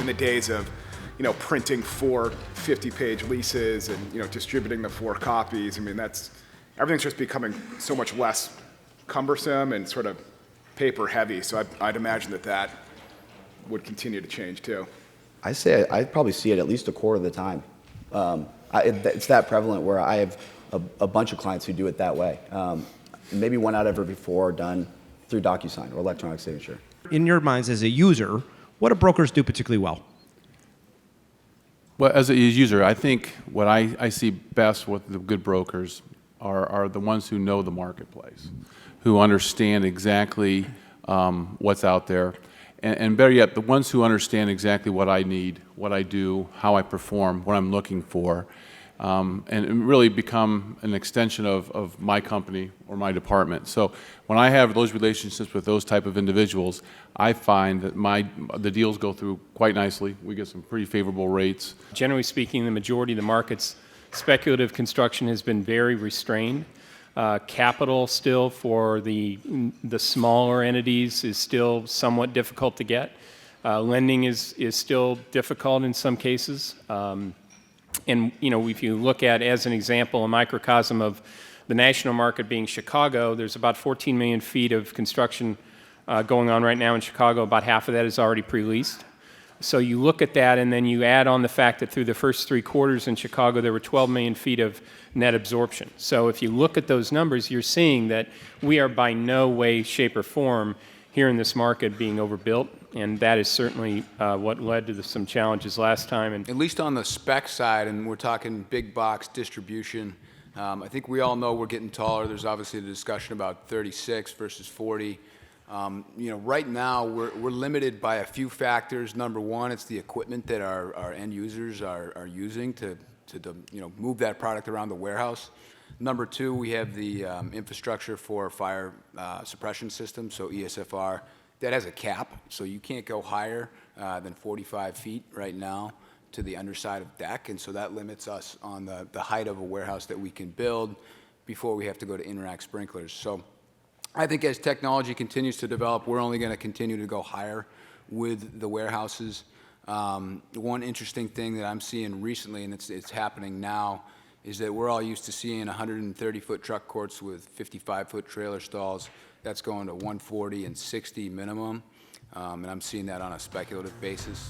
the days of, printing 4 50-page leases and, distributing the 4 copies. I mean, everything's just becoming so much less cumbersome and sort of paper heavy. So I'd imagine that would continue to change too. I'd probably see it at least a quarter of the time. It's that prevalent where I have a bunch of clients who do it that way. Maybe 1 out of every 4 are done through DocuSign or electronic signature. In your minds as a user, what do brokers do particularly well? Well, as a user, I think what I see best with the good brokers are the ones who know the marketplace, who understand exactly what's out there, and better yet, the ones who understand exactly what I need, what I do, how I perform, what I'm looking for, and really become an extension of my company or my department. So when I have those relationships with those type of individuals, I find that the deals go through quite nicely. We get some pretty favorable rates. Generally speaking, the majority of the market's speculative construction has been very restrained. Capital still for the smaller entities is still somewhat difficult to get. Lending is still difficult in some cases. And if you look at, as an example, a microcosm of the national market being Chicago, there's about 14 million feet of construction going on right now in Chicago. About half of that is already pre-leased. So you look at that, and then you add on the fact that through the first 3 quarters in Chicago, there were 12 million feet of net absorption. So if you look at those numbers, you're seeing that we are by no way, shape, or form here in this market being overbuilt, and that is certainly what led to some challenges last time. And at least on the spec side, and we're talking big box distribution, I think we all know we're getting taller. There's obviously the discussion about 36 versus 40. Right now we're limited by a few factors. Number one, it's the equipment that our end users are using to move that product around the warehouse. Number two, we have the infrastructure for fire suppression system, so ESFR. That has a cap, so you can't go higher than 45 feet right now to the underside of deck, and so that limits us on the height of a warehouse that we can build before we have to go to in-rack sprinklers. So I think as technology continues to develop, we're only going to continue to go higher with the warehouses. One interesting thing that I'm seeing recently, and it's happening now, is that we're all used to seeing 130-foot truck courts with 55-foot trailer stalls. That's going to 140 and 60 minimum, and I'm seeing that on a speculative basis.